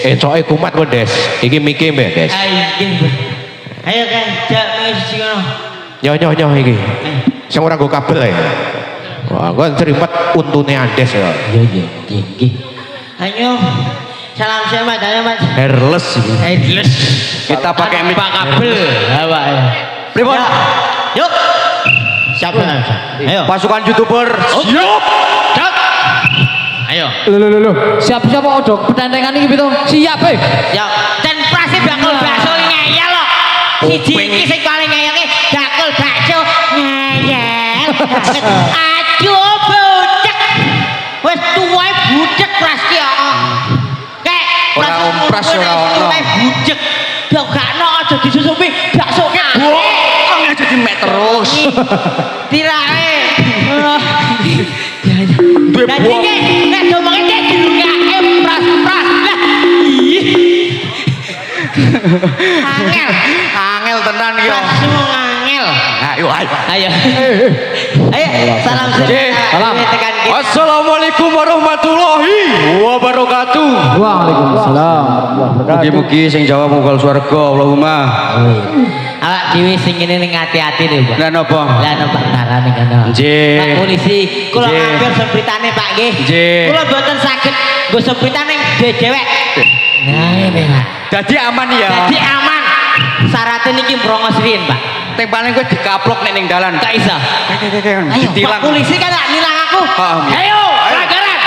Ecoke kumat kok Des. Iki miki mbek Des. Ayo kan, jak siji kono. Nyoh iki. Sing ora nggo kabel ae. Wah, kok cerimet untune Andes ya. Iya. Ayo. Salam sehat ayo Mas. Herles. Kita pakai mic kabel. Hawa ya. Pripun? Yuk. Siapa? Ayo. Pasukan YouTuber. Siap. Ayo. Loh. Siapa odok petentengan iki pitu? Siap, Ya, dan prase bakul bakso ngeyel lho. Siji iki sing paling ngeyel iki bakul bakso ngeyel. Aduh, bucek. Wis tuwae bucek pras ki kok. Kek, Ora ompras ora ono. Tuwae bucek. Yo gak ono aja disusupi baksoke. Kok aja dimek terus. Tirae. Duwe Lah buang. iki nek domenge kek dirungake pras-pras. Lah ih. Angel tenan yo. Langsung angel. Ayo. Ayo. Salam Salam. tekan kita. Assalamualaikum warahmatullahi wabarakatuh. Waalaikumsalam. Mugi-mugi sing jawab mungkal swarga Allahumma. Awak dhewe sing ngene ning ati-ati lho, Pak. Lah napa? Lah napa tarane kono. Nggih. Pak polisi, kula Nggih. ngambil sempritane Pak nggih. Nggih. Kula mboten saged nggo sempritane dewek. Nah, ini Pak. Dadi aman ya. Jadi aman. Syaratnya niki brongos riyen, Pak. Ting paling kowe dikaplok nek ning dalan. Tak iso. Ayo, Pak Ditilang. polisi kan tak nilang aku. Ayo, pelanggaran.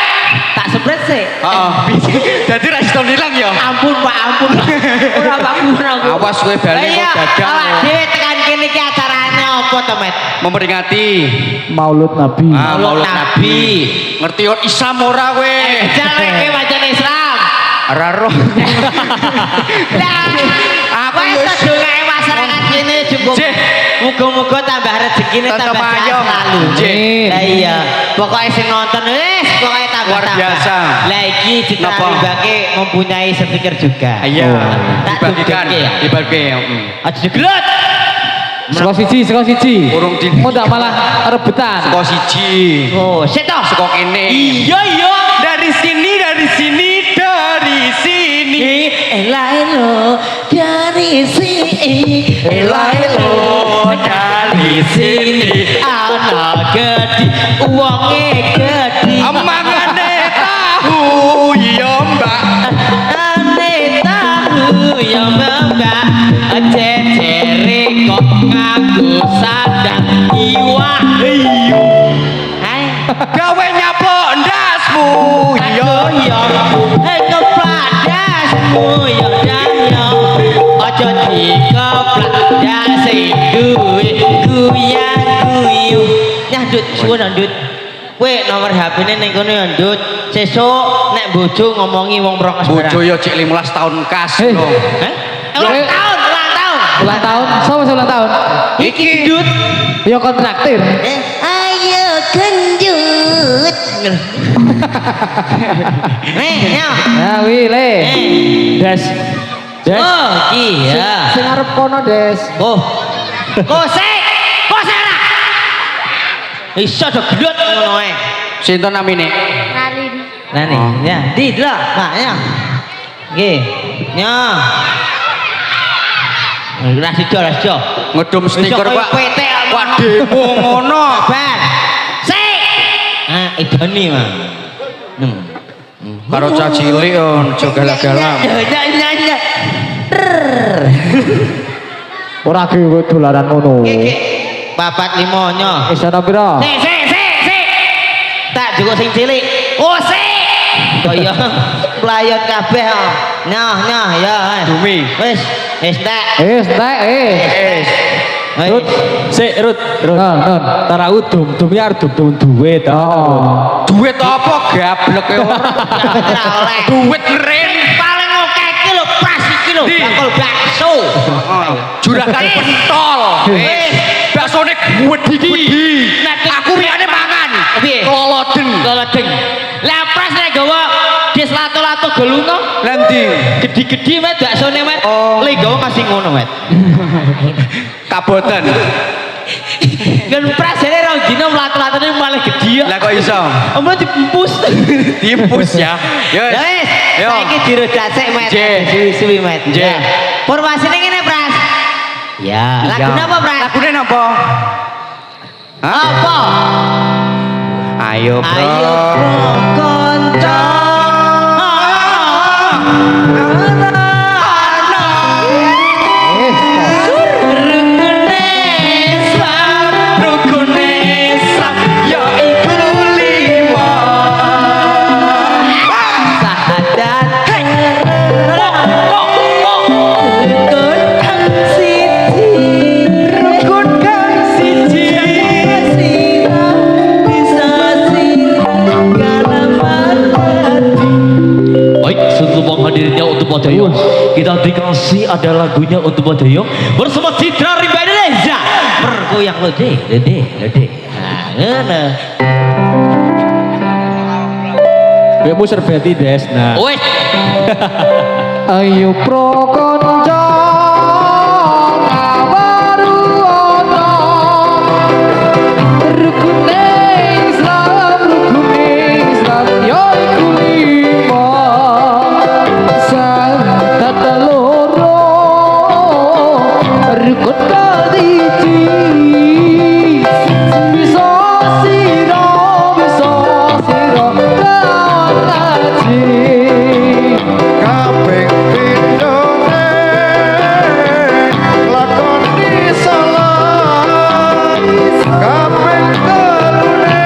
Tak sebret sih. Heeh. Dadi ra iso nilang ya. Ampun Pak, ampun. Ora Pak, ora. Awas kowe bali kok dadak. Awak dhewe tekan kene iki acarane apa to, Met? Memperingati Maulud Nabi. Maulud Nabi. Ngerti yo Islam ora kowe? Jare kowe wajan Islam. Ora roh. Lah, apa itu dongae masyarakat kene cukup. Jih. Muga-muga tambah rezekine Tetep tambah sehat ayo. selalu. Jih. Lah iya, pokoknya sing nonton wis pokoknya tambah Luar biasa. Lah iki Napa? ditaribake mempunyai stiker juga. Iya, Tak dibagikan, duduk ya. dibagi. Aja digelut. Seko siji. Urung di Mau tak malah rebutan. seko siji. Oh, sik to. Seko kene. Iya. Dari sini. Elo dari sini. Elo dari sini. Ana gede, wonge gede. Amangane tahu ya Mbak. Ane tahu ya mbak. Cecere kok ngaku sadang iwak. Hai. Gawe nyapok ndasmu ya. Hei kepladasmu ya dayo. Aja dikeplak dasi duwe guyu. Nyah Dut, suwun Dut. Kowe nomor HP-ne ning kono ya Dut. Sesuk nek bojo ngomongi wong Brongos Bojo yo cek 15 tahun kas Hei. lho. Hah? Ulang tahun. Ulang tahun. Sama ulang tahun. Iki Dut. Ya kontraktir. Ayo genjut. Ya. Ya wile. Des. Oh, iya. Sing arep kono, Des. Oh. Kosek ora. Iso do gendut ngono ae. Sinten namine? Nah nih, ya, di delok, Pak, ya. Nggih. Ya. Rasido. Ngedum stiker Iso koyo Pak. PT kok. Wah demo ngono. Bar. Sik. Ah, idoni, Mang. Karo cah cilik yo aja galak-galak. Ya. Ora ge dolanan ngono. Iki papat limonyo. Wis ana pira? Sik. Tak jukuk sing cilik. Oh, sik. Kaya playot kabeh kok. Nyah ya. Dumi. Wis tak. Entek. Wis. Rut, sik Rut. Non. Tara udum ya udum duit. Oh. Duit apa gablek e ora? Ora oleh. Duit ren. Paling oke iki lho pas iki lho Di. bakul bakso. Juragan pentol. Wis. Baksone wedi. Aku riyane mangan. Piye? Loloden. Lah pras nek gawa dis lato-lato golungo. Lah ndi? Gedi-gedi met baksone met. Le gawa masih ngono met. Kaboten. Dan pras jane rong dino lato-latone malah gede ya. Lah kok iso? Omno dipempus. Dipus ya. Ya Ya wis, Yo. saiki dirodak sik met. Nggih. Suwi-suwi met. Nggih. Ya. Formasinya ngene pras. Ya, lagu napa pras? Lagune napa? Apa? Ayo, Bro. Ayo bro konco. Rukune Islam, Rukune Islam ya iku 5. sahadat rukun kang siji, rukun kang siji, sira bisa sira kalamat hati. Baik, sebelum hadirnya untuk Badayo, kita dikasih ada lagunya untuk Badayo bersama Citra Rimba Indonesia. Bergoyang lo deh. Nah, ngono. Bemu serbeti des. Nah, Wes, Ayo pro konco ngawaru ono rukune Islam yo iku 5 sahadat loro rukun kadiji bisa sira kalaji Kabeh pindhone lakoni salat. Kabeh telune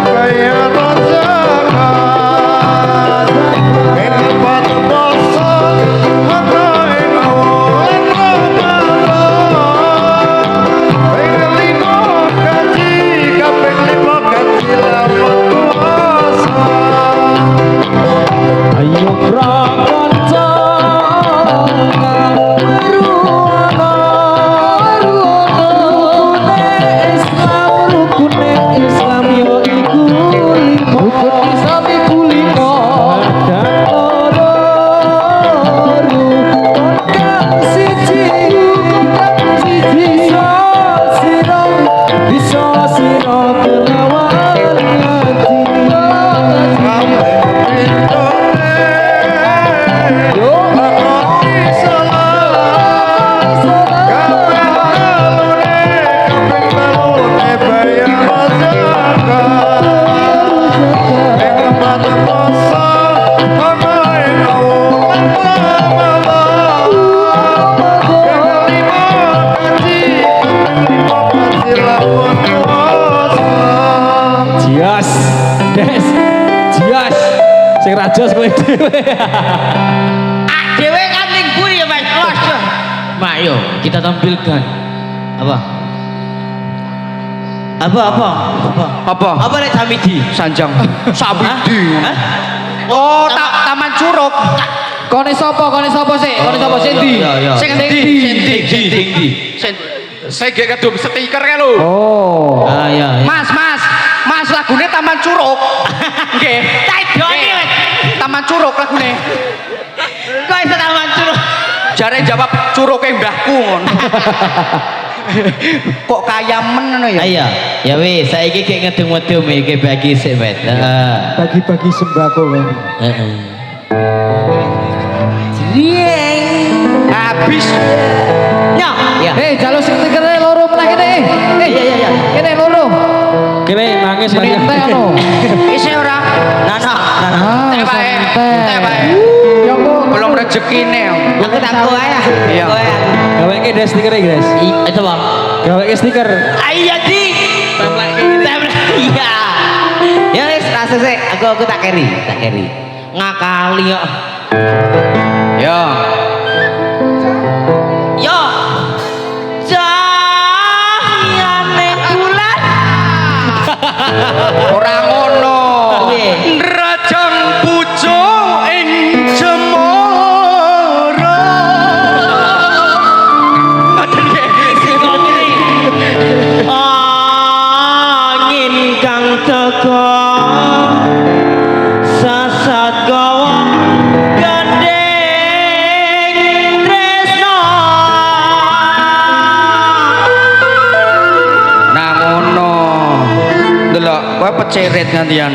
bayar zakat. Ben patu poso ana ing Ramadan. Ben limo kaji, kabeh limo kaji lamun puasa. ayo prakonco rukune Islam yo iku 5 rukun Islam iku 5 dan loro rukun kang siji bisa sira kelawan ngaji Jias, des, jias, sing rajas kowe dhewe. dewe kan ning buri ya Mas. Los. Mak yo, kita tampilkan Apa? Apa nek Samidi? Sanjang. Sabidi. Hah? Oh, Taman Curug. Kone sapa sih? Kone sapa sih ndi? Ya. Sing endi? Saya gak kadung stiker kan lho. Oh. Ah ya. Mas lagune Taman Curug. Nggih. Tak doni Mas. Taman Curug lagune. Kok iso taman curug? Jare jawab curuke mbahku ngono. Kok kaya men ngono ya? Ayo, ya wis saiki gek ngedung-medung iki bagi sik Mas. Heeh. Bagi-bagi sembako kan. Heeh. Jreng. Habis. Nyo, ya. Jalur stikernya loro meneh kene. Iya. Kene loro. Kene nangis Kene banyak. entek ono. Isih ora? Nana. Ah, Entek wae. santai. Entek wae. Ya kok Belum rezekine. Aku tak goyang. Iya. Goyang. Gaweke des stiker ya, guys. Itu bang. Gaweke stiker. Iya di. Template. Iya. Ya wis rasa sih. Aku tak carry. Ngakali kok. Ya. Yo. Cahayane bulan. Ora ngono. Piye? Rajang pujo ing Cemara. Ngoten nggih. Angin kang teka sasat gawa gandeng tresno. Nah ngono. Delok kowe pecerit gantian.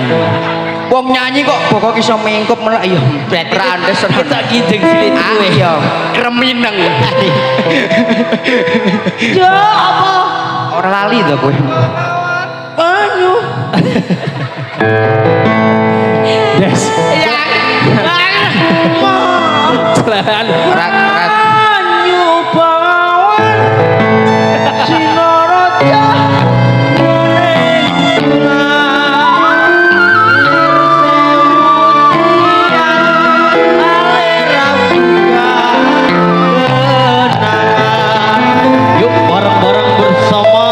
Wong nyanyi kok bokok iso mingkup melak ya. Randes Kita gideng silit kowe. ya. Kremineng. Yo apa? Ora lali to kowe. Banyu. Des. Ya. Jalan. Banyu bawan Sinorojo Yuk bareng-bareng bersama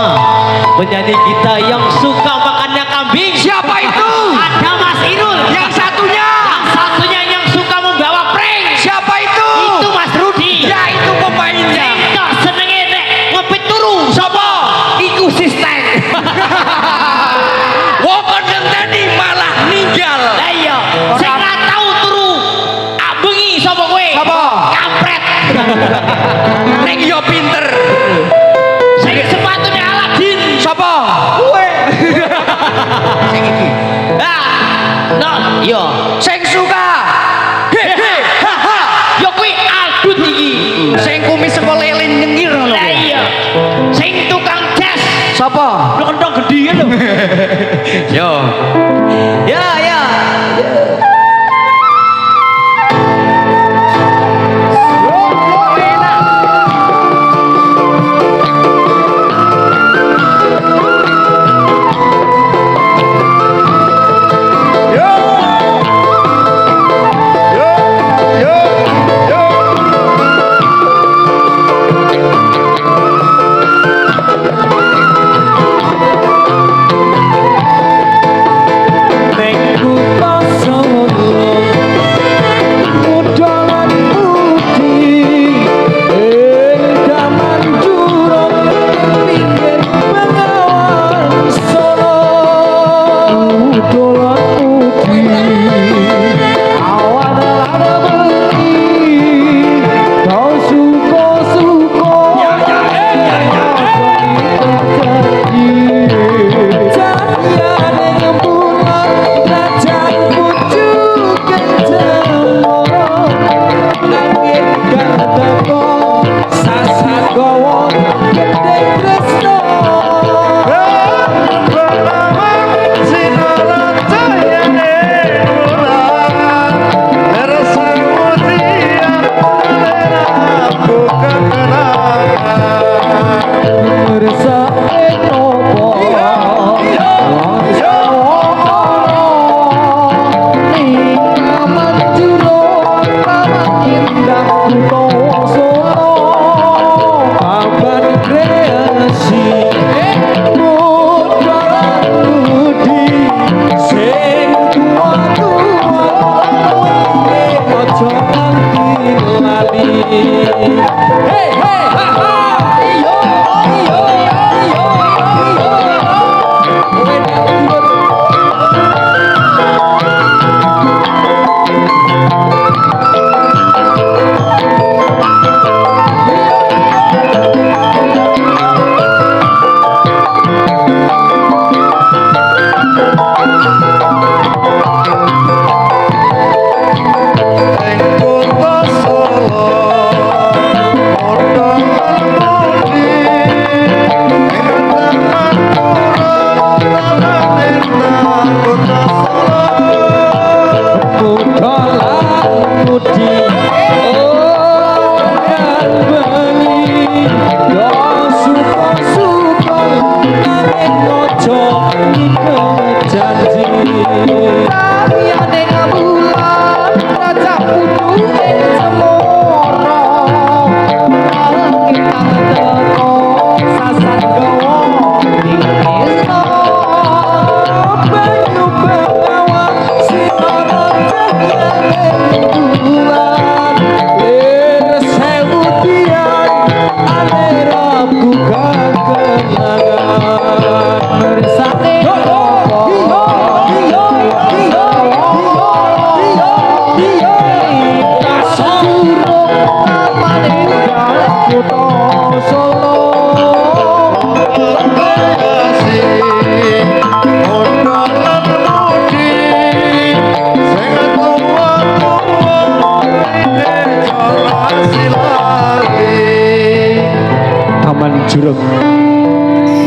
penyanyi kita yang suka makannya kambing. Siapa itu? Ada Mas Irul. Yang satunya. Yang satunya yang suka membawa prank. Siapa itu? Itu Mas Rudi. Ya itu pemainnya. Enggak senenge nek ngepit turu. Siapa? Iku sistem. Wong ngenteni malah ninggal. Lah iya, sing ora tau turu. Abengi sapa kowe? Sapa? Kampret. Ning yo pinter. Sing sepatune Aladin. Siapa? Kowe. Ah, no, yo. Sing suka. He he ha ha. Yo kuwi Aldut iki. Sing kumis saka lilin nyengir ngono. Lah iya. Sing tukang jas. Sapa? Lu kentong gedhe lho. Yo. Ya ya. Nek ku poso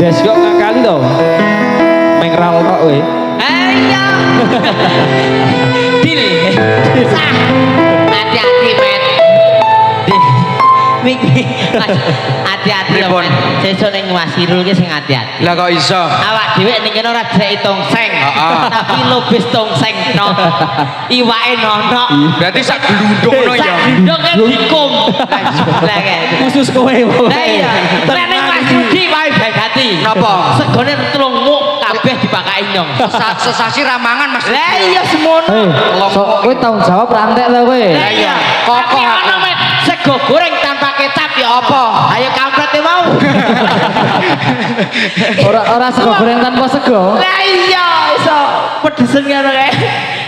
Des kok ngakali to. Mengral tok kowe. Ayo. Dil. Sah. Hati-hati, Met. Miki. Hati-hati lho. Pripun? Sesuk ning Mas Irul ki sing hati-hati. Lah kok iso? Awak dhewe ning kene ora jek tongseng, tapi lobis tongseng no. Iwake nono. Berarti sak glundung ngono ya. Ndok dikum. Lah kae. Khusus kowe. Lah iya. Lah ning Mas Rudi wae hati. Napa? Segone telung muk kabeh dipakaki nyong. Sesasi ramangan Mas. Lah iya semono. Kowe tanggung jawab rantek lho kowe. Lah iya. Kokoh aku. Ono Met sego goreng tanpa kecap ya Apa? Ayo kamprete mau. Ora sego goreng tanpa sego. Lah iya iso pedesen ngono kae.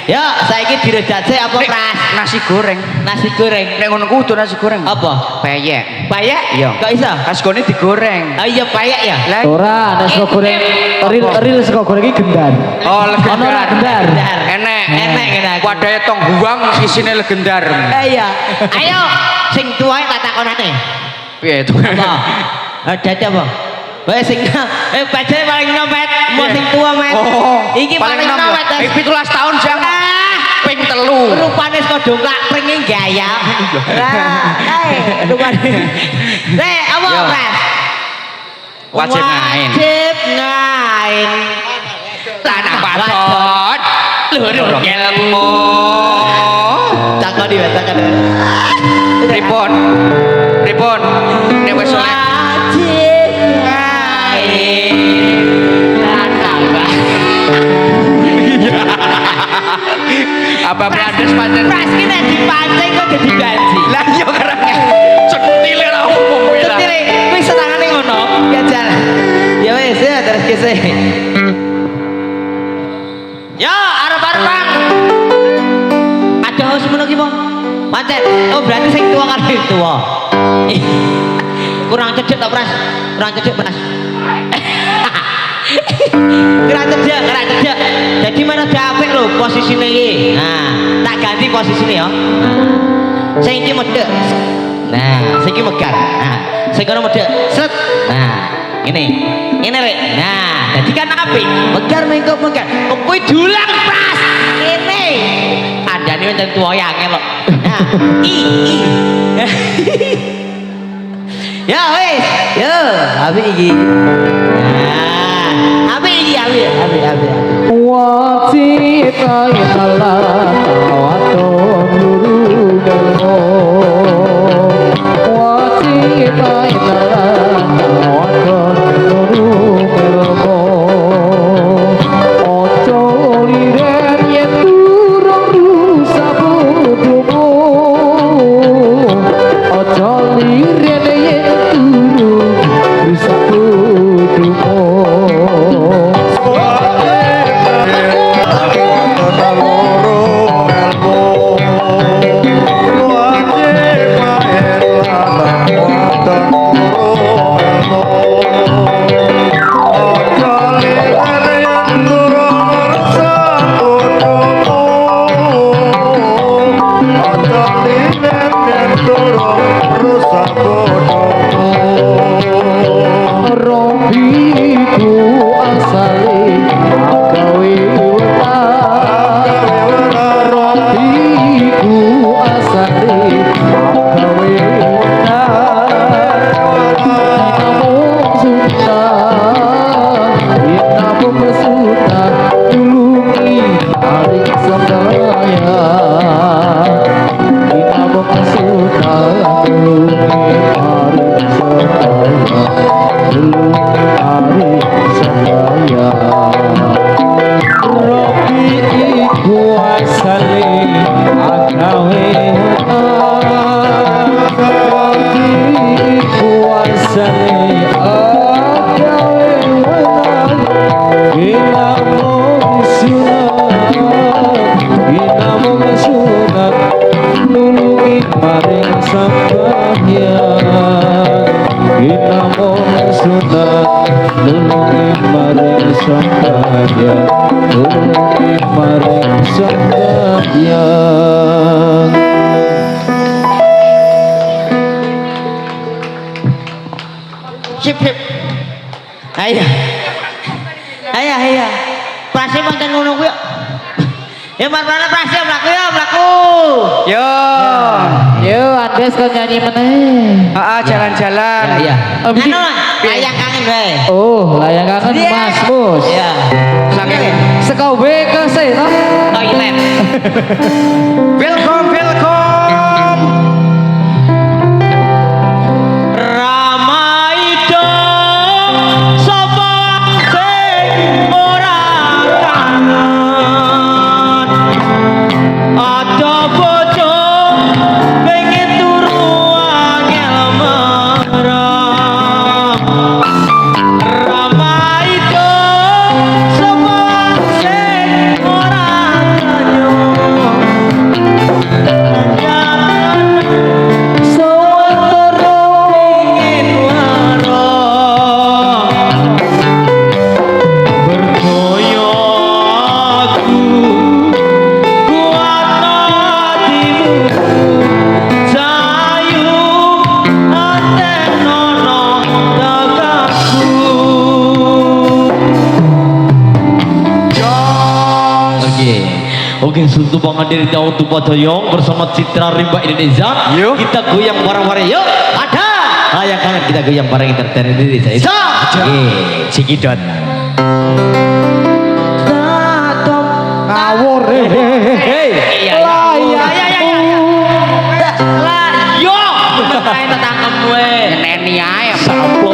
Ya, saiki direjak sik apa, Pras? Nasi goreng. Nasi goreng. Nek ngono kudu nasi goreng. Apa? Peyek. Payek? Iya. Kok iso? Asgone digoreng. Oh iya payek ya. Lah Ora, nek sego goreng ril sego goreng iki gendar. oh Ono ora legendar. gendar. Enek. Enek ngene aku. Wadahe tong buang isine legendar. Iya. Ayo sing tuwae tak takonane. Piye itu? Apa? Ada apa? Wes sing pajare paling nomet, mau sing tua met. Oh, Iki paling nomet. 17 tahun jam. Ping 3. Rupane kok dongklak pringing gaya. Lah, rupane. Apa, Yo. Pras? Wajib ngain. Wajib ngain. Tanah patot. Lurung ilmu. Takoni wae, takoni. Pripun? Pripun? Nek wis oleh Wajib ngain. Tambah. apa brandes pancen? Pras ki nek dipancing kok dadi ganji. Lah iya karena cetile ra umum kuwi lah. Ketire, kuwi senangane ngono, jajal. Ya wis, ya terus kese. Ya, arep-arepan. Ada semono ki, Po. Pancen. Oh, berarti sing tua kan sing tua. Kurang cedek tak, Pras? Kurang cedek, Pras. Kurang cedek. Jadi mana apik lho posisine iki. Nah, tak ganti posisine ya. Sing iki medhek. Nah, sing iki megar. Nah, sing kono medhek. Sret. Nah, ini rek. Nah, jadi kan apik. Megar mengkop megar. Kok kuwi dulang, Pras. Ngene. Andane wonten tuwa ya angel kok. Nah, i. Ya wis, yo, apik iki. Nah, apik iki, apik. Wacita yalah waton luru gelmo. Wacita yalah waton luru gelmo. Ojo liren yen turun rusa budumu. Ojo liren yen turun rusa budumu. Rompiku asale gawe wetan. Rompiku asale gawe wetan. Namung sultan, namung sultan tulungi aring sedaya. Namung sultan tulungi aring sedaya. Ari sedaya Robi iku asale agawe Robi iku asale agawe Inamung sunat nulungi paring sambahyang Inamung sunat nulungi maring sambahyang nulungi maring sambahyang. Sip. Ayo. Ayo. Prase pancen ngono kuwi. Ya marana prase mlaku ya, mlaku. Yo. Yo, Andes kok nyanyi meneh. Jalan-jalan. Ya. Oh, begini. Anu, layang kangen wae. Oh, layang kangen Iya. Mas Mus. Ya. Saking Seka W ke C toh? Toilet. welcome. Ramai dong sapa sing ora kangen. Ada bojo pengen turu angel merem. Ramai dong sapa sing ora Oke, untuk penghadirin untuk Padayong bersama Citra Rimba Indonesia. Yuk. Kita goyang bareng-bareng yuk. Ada. Layak kangen kita goyang bareng entertainer Indonesia. Isa. Oke, Cikidot. Ngawur. Hei. Yo, main tetangga gue. Neni ae. Sapo.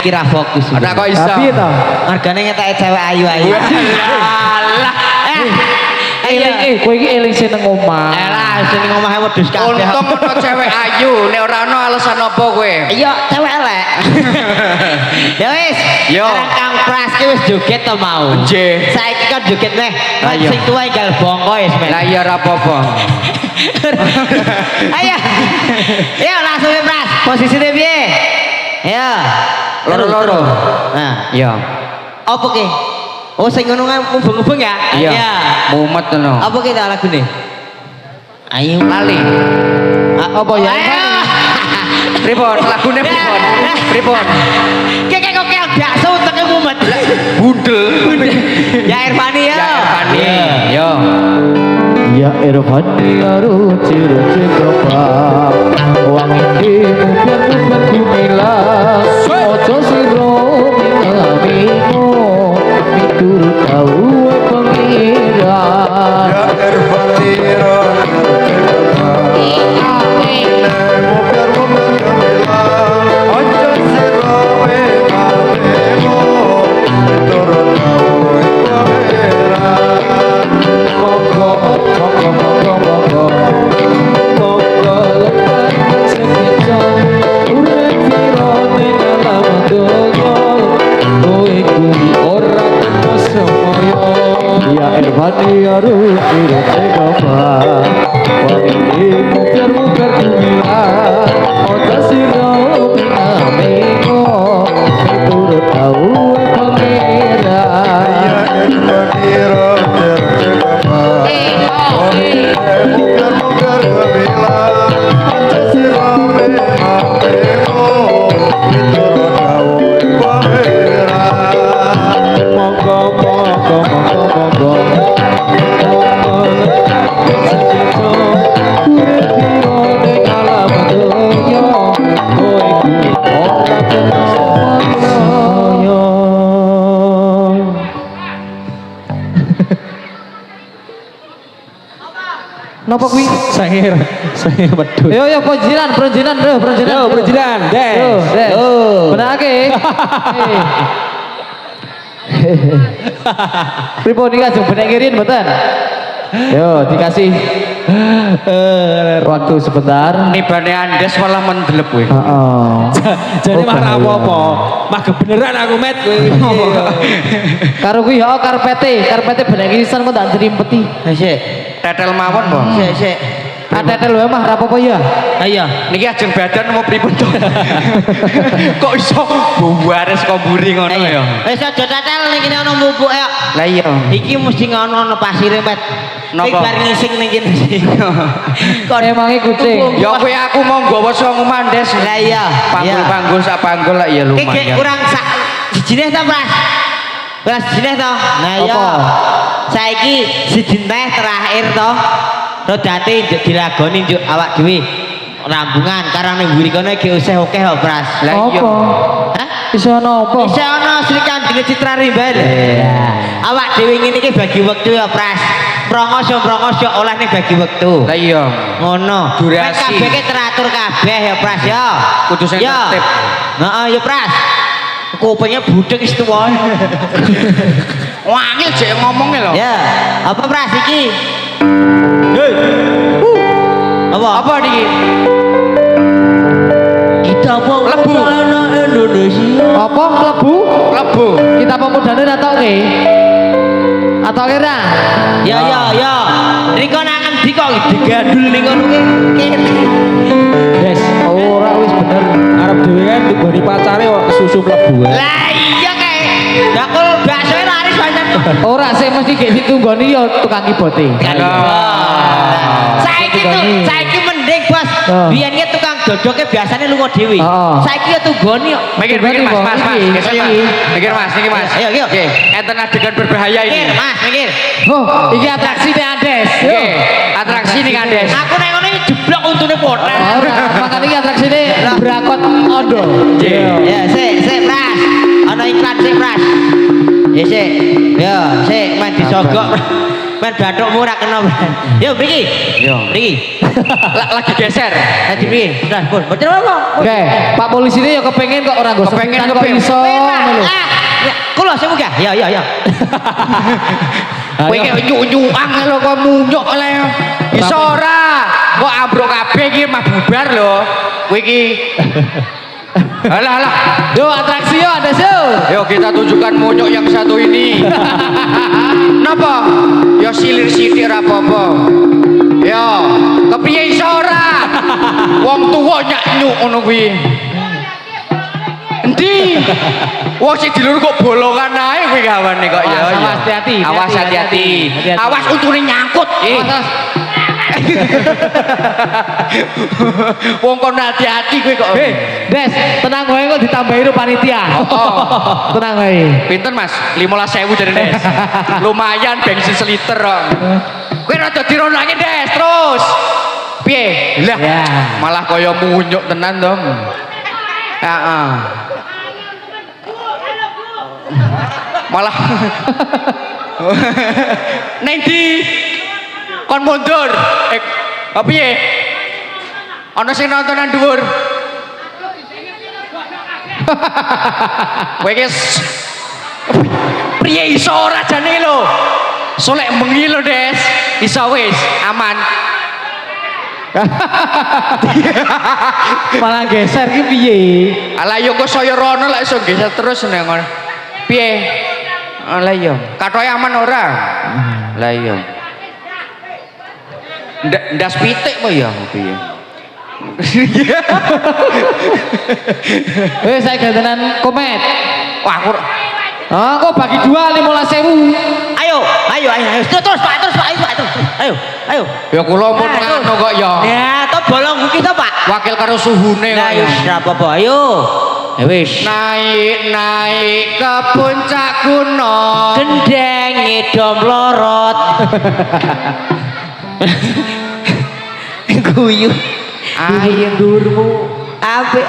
Kira fokus. Ada kok iso. Tapi ta. Harganya ngetek cewek ayu-ayu. Alah. Kowe iki eling sing nang omah. Elah, sing ngomah wedhus kabeh. Untung ono cewek ayu, nek ora ono alasan apa kowe? Iya, cewek elek. Ya wis. Yo. Sekarang Kang Pras ki wis joget to mau. Nggih. Saiki kan joget neh. Lah, iya. Sing tuwa enggal bongko wis men. Lah iya ora apa-apa. Ayo. Yo langsung Pras. Posisine piye? Ya. Loro-loro. Nah, Iya. apa ki? Oh sing ngono kan mubeng-mubeng ya? Iya. Mumet ngono. Apa ki ta lagune? Ayo Lali. apa ya? Pripun? Lagune pripun? Pripun? Kayak kok kayak bakso uteke mumet. Bundel. Ya Irfani ya. Ya Irfani. Yo. Ya Irfani aru ciri kapa wangi muber-muber gumilang ojo siro minamimu miturut tau pengiran Ya Irfani Ya Irfani aru ciri kapa wangi muber-muber gumilang ojo siro minamimu miturut tau pengiran Napa kuwi? Sangir medhut. Yo perizinan, bro, perizinan. Yo, perizinan, des. Yo, des. Yo. Benake. Pripun iki ajeng benekirin mboten? Yo, dikasih waktu sebentar. Nibane Andes malah mendelep kowe. Heeh. Jadi Oh, mah bahaya. apa-apa. Mah beneran aku met kowe. Karo kuwi yo karpete benekirisan kok tak nrimpeti. Sik. Tetel mawon, Bang. Sik. Atetel wae mah ra apa-apa ya. Ayo. Niki ajeng badan mau pripun to? Kok iso buwares kok mburi ngono ya? Wis aja tetel ning kene ana bubuk ya. Lah iya. Iki mesti ngono pasire, Met. Napa? bar ngising ning kene. Emangnya kucing. Ya kowe aku mau nggawa saka mandes. Lah iya. Panggul-panggul sak panggul lah ya Iki lumayan. kurang sak sijine ta, Pras? Pras sijine to. Nah iya. Apa? Saiki sijine terakhir to. Rodate njuk dilagoni njuk awak dhewe. Rambungan karang ning mburi kono iki isih akeh kok, Pras. Lah iya. Apa? Hah? Iso napa? Isih ana Sri Kandine Citra Rimban. Awak dhewe ngene iki bagi wektu ya, Pras. Prongos oleh ning bagi wektu. Lah iya. Ngono. Durasi. Nek kabeh ki teratur kabeh ya, Pras ya. Kudu sing Ya. tertib. Heeh, ya, Pras. Kupingnya budek wis tuwa. Wangil jek ngomongnya lho. Ya. Apa, Pras iki? Apa? Apa niki? Kita Lebu. anak Indonesia. Apa klebu? Lebu. Kita pemudane atau ke? Atau kira? Ya. Riko nang endi kok digandul ning ngono ki? Des, Ora wis bener. arep dhewe kan digoni pacare kok kesusu mlebu. Lah iya kae. Bakul baksoe laris pancen. Ora sih mesti gek ditunggoni ya tukang kibote. Saiki mending, Bos. Oh. Biyen ki tukang dodoknya biasanya lunga dhewe. Oh. Saiki ya tunggoni kok. Mikir Mas. Geser, Mas. Mikir Mas, niki Mas. Ayo. Oke, enten adegan berbahaya Mikir, ini. Mas, mikir. Oh, iki atraksi nih Andes. Oke, atraksi nih Kandes. Aku nek ngono iki jeblok untune poten. Ora, makane iki atraksi nih berakot ondo. Ya, sik, Pras. Ana iklan sik, Pras. Ya sik. Ya, sik main disogok. Main bathukmu ora kena. Yo mriki. Yo. Mriki. Lagi geser. Lagi mriki. Sudah, pun. Betul apa? Oke, Pak polisi ini ya kepengen kok orang gosok. Kepengen, kok kepengen. iso ngono lho. Kulo sing munggah. Ya. Kowe iki nyuk-nyukan lho kok munyuk le. Iso ora? Kok ambruk kabeh iki mah bubar lho. Kowe iki. Alah. Yo atraksi yo Andes yo. Yuk kita tunjukkan monyok yang satu ini. Napa? Ya silir sithik ora apa-apa. Ya, kepriye iso ora? Wong tuwa nyak nyuk ngono kuwi. Endi? Wong sing dilur kok bolongan ae kuwi gawane kok ya. Awas, ya. hati-hati, Awas hati-hati. hati-hati. Awas untune nyangkut. Wong kon hati-hati kowe kok. Des, tenang wae kok ditambahi ro panitia. Oh. Tenang wae. Pinten Mas? 15.000 jadi Des. Lumayan bensin seliter kok. Kowe rada dironake Des terus. Piye? Lah, Ya. malah kaya munyuk tenan to. Heeh. Malah Neng di kon mundur. Apa piye? Ana sing nontonan dhuwur. Kowe iki priye iso ora jane lho. Solek bengi lho, Des. Iso wis aman. Malah geser ki piye? Alah yo kok saya rono lek iso geser terus nang ngono. Piye? Alah yo, katoke aman ora? Lah iya. Ndas pitik kok ya piye? Saya gantenan komet. Wah, aku Ah, kok bagi dua 15.000. Ayo. Terus Pak, Ayo. ya kula pun ngono kok ya. Ya, to bolong iki to, Pak. Wakil karo suhune Nah, kok ya. wis ora apa-apa. Ayo. Ya wis. Naik ke puncak gunung. Gendeng ngedom lorot. Guyu. Ayo ndurmu. Apik.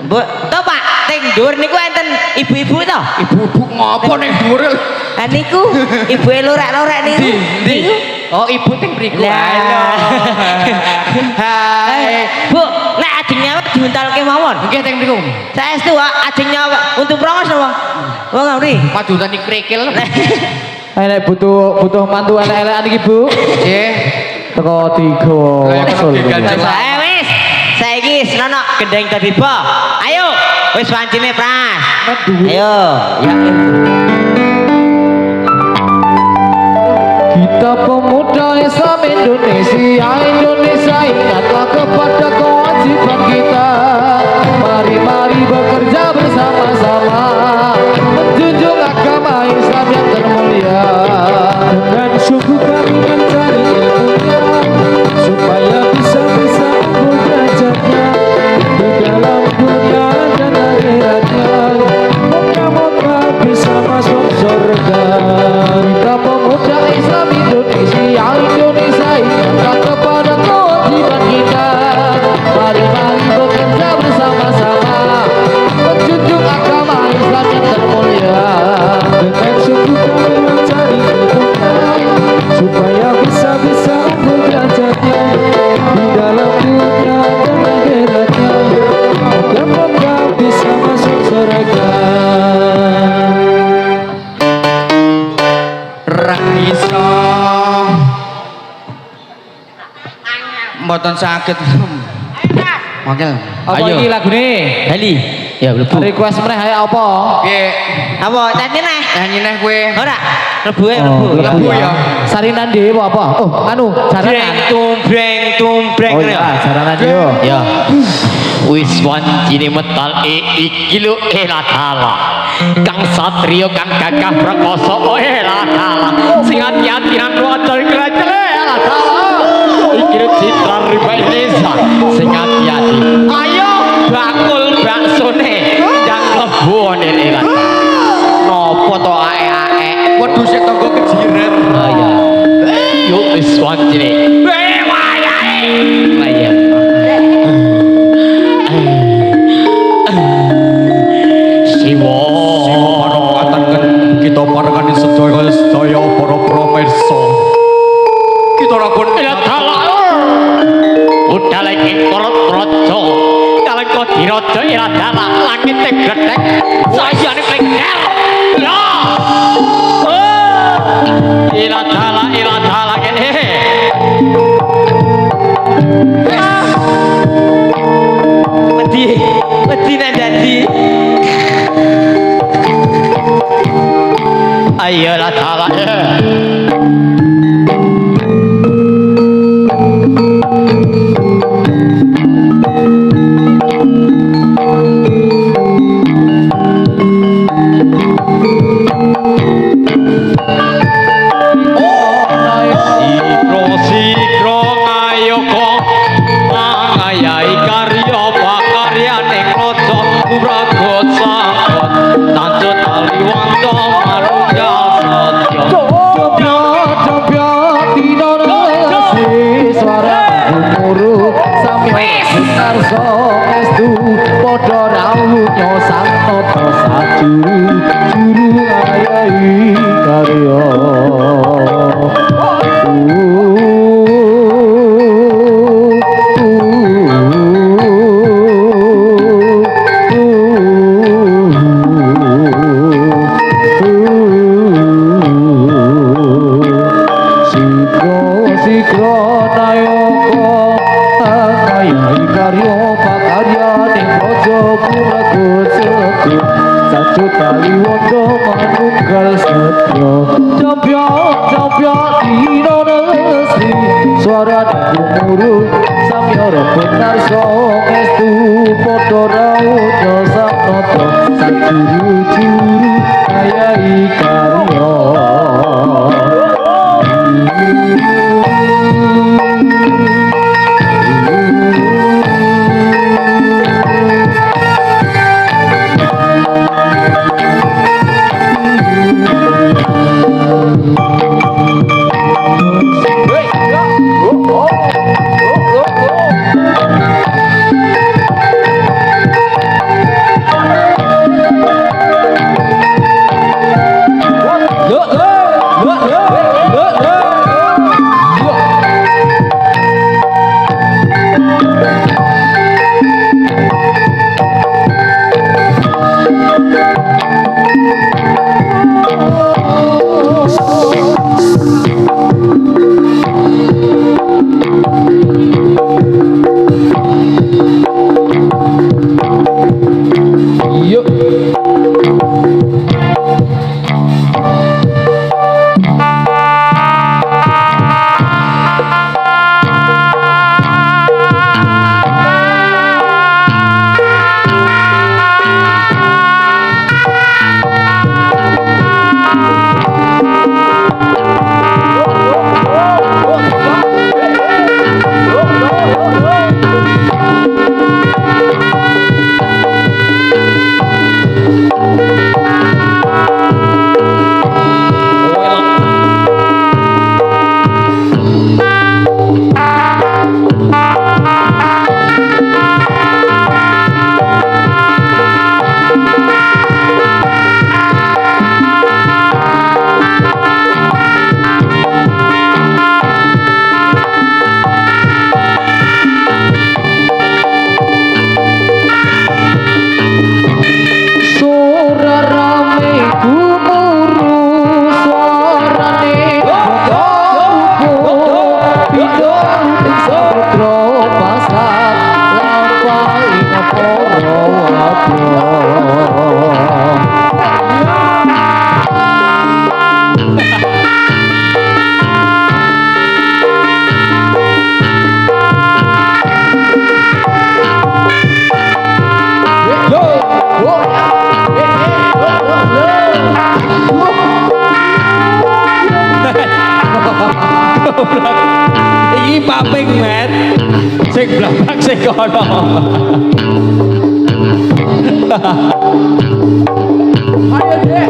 Mbok, to Pak, teng dhuwur niku enten ibu-ibu to? Ibu-ibu ngopo ning dhuwur? Lah niku ibuke lorek-lorek niku. Ndi? Oh, ibu teng mriku. Lah. Hai. Bu, nek ajeng nyawet diuntalke mawon. Nggih teng mriku. Saestu ajeng nyawet untuk prongos napa? Wong ngerti. Maju tani krikil. Nek butuh mantu elek-elekan iki, Bu. Nggih. Teko 3 Lah, ya waksul. kena diganjel. Wis. Saiki senono gendeng dadi bo. Ayo, wis wancine Pras. Ayo, ya. Kita pemuda Islam Indonesia, ingatlah kepada kewajiban kita. Mari bekerja bersama-sama, menjunjung agama Islam yang termulia. Dan sungguh kami mencari mboten sakit. Wakil. Apa Ayo. iki lagune? Heli. Ya mlebu. Request meneh ae apa? Piye? Apa nyanyi neh? Nyanyi neh kowe. Ora. Mlebu ae mlebu. Lebu ya. Sarinan dhewe apa? Oh, anu, jaranan. Tumbreng. Oh iya, jaranan yo. Ya. Wis wancine metal iki lho elatala. Kang satrio kang gagah prakoso elatala. Sing ati-atian waca krajel elatala. Iki lho Citra Ribainesa sing ati-ati. Ayo bakul baksone yang lebone elatala. Nopo to ae-ae? Waduh sik tangga kejiret. Aya. Yo wis wancine. Wayahe. Wayah. Siwa Parengaken kita parengane sedaya para pramirsa. Kita rakun udah lagi korot rojo kalau kau dirojo ira dalah langit tegedek saya nih legender ya ira dalah gini Wedi nek dadi. ayo lah dalah sikro ngayo kok ngayai karya pakaryane raja Pragot Sangkot tancu tali wanda manunggal satya Coba dino resi suara gumuru samya sunarso estu padha rawuhnya sang nata sajuru juru ayahi karya. Sikro nayoko ayahi karya pakaryane praja Pragot Sangkot satu tali wanda manunggal satya coba dino resi suara gumuru samya benar estu padha rawuhnya sang nata sajuru-juru ayahi karya. Iki paping met. Sing blabak sing kono. Ayo, Dek.